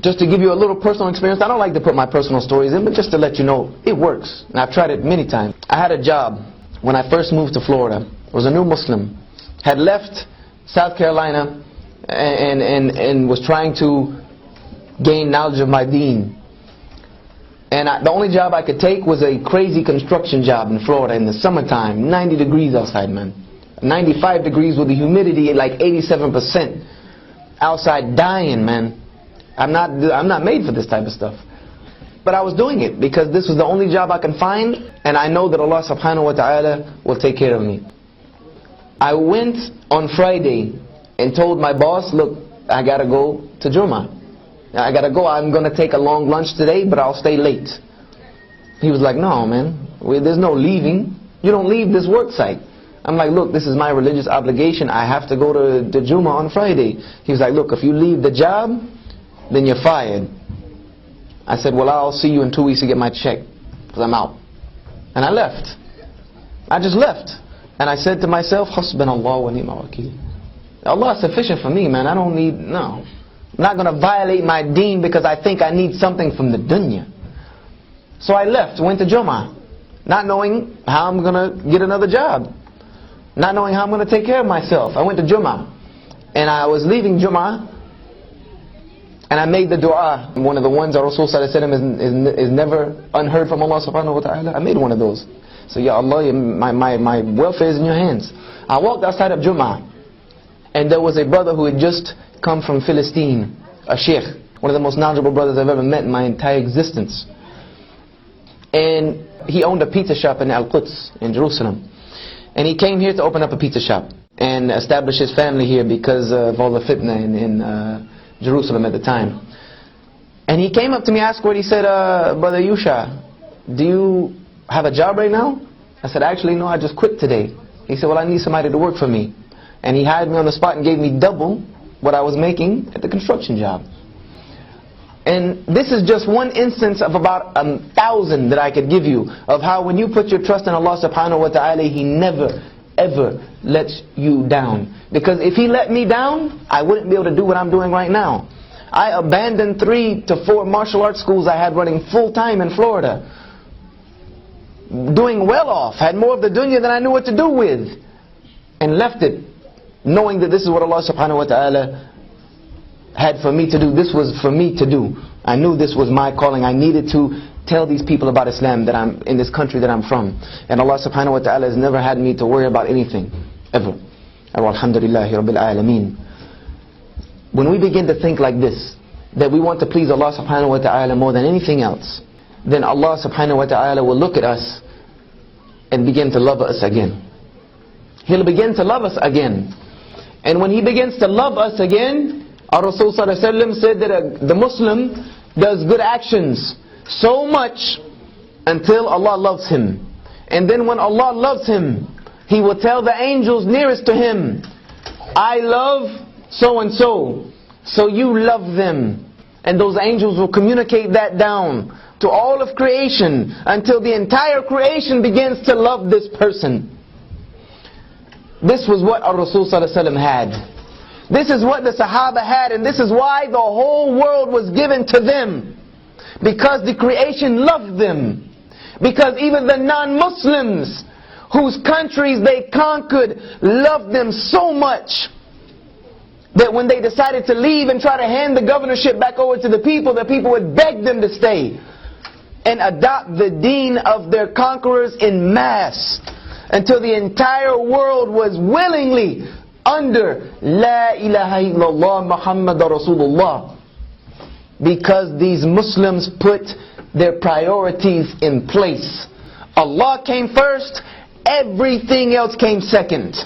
Just to give you a little personal experience, I don't like to put my personal stories in, but just to let you know, it works. And I've tried it many times. I had a job when I first moved to Florida. I was a new Muslim. Had left South Carolina and was trying to gain knowledge of my deen. And the only job I could take was a crazy construction job in Florida in the summertime. 90 degrees outside, man. 95 degrees with the humidity at like 87%. Outside dying, man. I'm not made for this type of stuff. But I was doing it because this was the only job I can find, and I know that Allah subhanahu wa ta'ala will take care of me. I went on Friday and told my boss, look, I gotta go to Jum'ah. I gotta go. I'm gonna take a long lunch today, but I'll stay late. He was like, no, man, there's no leaving. You don't leave this work site. I'm like, look, this is my religious obligation. I have to go to Jum'ah on Friday. He was like, look, if you leave the job, then you're fired. I said, well, I'll see you in 2 weeks to get my check, because I'm out. And I left. I just left. And I said to myself, Hasbunallah wa ni'mal wakeel. Allah is sufficient for me, man. I don't need, no. I'm not going to violate my deen because I think I need something from the dunya. So I left, went to Jum'ah, not knowing how I'm going to get another job. Not knowing how I'm going to take care of myself. I went to Jum'ah. And I was leaving Jum'ah, and I made the dua. One of the ones that Rasul sallallahu alaihi wasallam is never unheard from Allah subhanahu wa ta'ala. I made one of those. So, Ya Allah, my welfare is in your hands. I walked outside of Jum'ah, and there was a brother who had just come from Philistine, a sheikh, one of the most knowledgeable brothers I've ever met in my entire existence. And he owned a pizza shop in Al-Quds, in Jerusalem. And he came here to open up a pizza shop and establish his family here because of all the fitna in Jerusalem at the time. And he came up to me, asked what he said, Brother YUSHA, do you have a job right now? I said, actually, no, I just quit today. He said, well, I need somebody to work for me. And he hired me on the spot and gave me double what I was making at the construction job. And this is just one instance of about 1,000 that I could give you of how when you put your trust in Allah subhanahu wa ta'ala, He never ever lets you down. Because if He let me down, I wouldn't be able to do what I'm doing right now. I abandoned 3 to 4 martial arts schools I had running full time in Florida. Doing well off, had more of the dunya than I knew what to do with. And left it, knowing that this is what Allah subhanahu wa ta'ala had for me to do. This was for me to do. I knew this was my calling. I needed to tell these people about Islam that I'm in this country that I'm from. And Allah subhanahu wa ta'ala has never had me to worry about anything, ever. Alhamdulillahi Rabbil Alameen. When we begin to think like this, that we want to please Allah subhanahu wa ta'ala more than anything else, then Allah subhanahu wa ta'ala will look at us and begin to love us again. He'll begin to love us again. And when He begins to love us again, our Rasul sallallahu alaihi wasallam said that the Muslim does good actions so much until Allah loves him. And then when Allah loves him, He will tell the angels nearest to him, I love so and so, so you love them. And those angels will communicate that down to all of creation until the entire creation begins to love this person. This was what our Rasul sallallahu alaihi wasallam had. This is what the Sahaba had, and this is why the whole world was given to them. Because the creation loved them. Because even the non-Muslims, whose countries they conquered, loved them so much that when they decided to leave and try to hand the governorship back over to the people would beg them to stay and adopt the deen of their conquerors in mass, until the entire world was willingly under La ilaha illallah Muhammad Rasulullah. Because these Muslims put their priorities in place. Allah came first, everything else came second.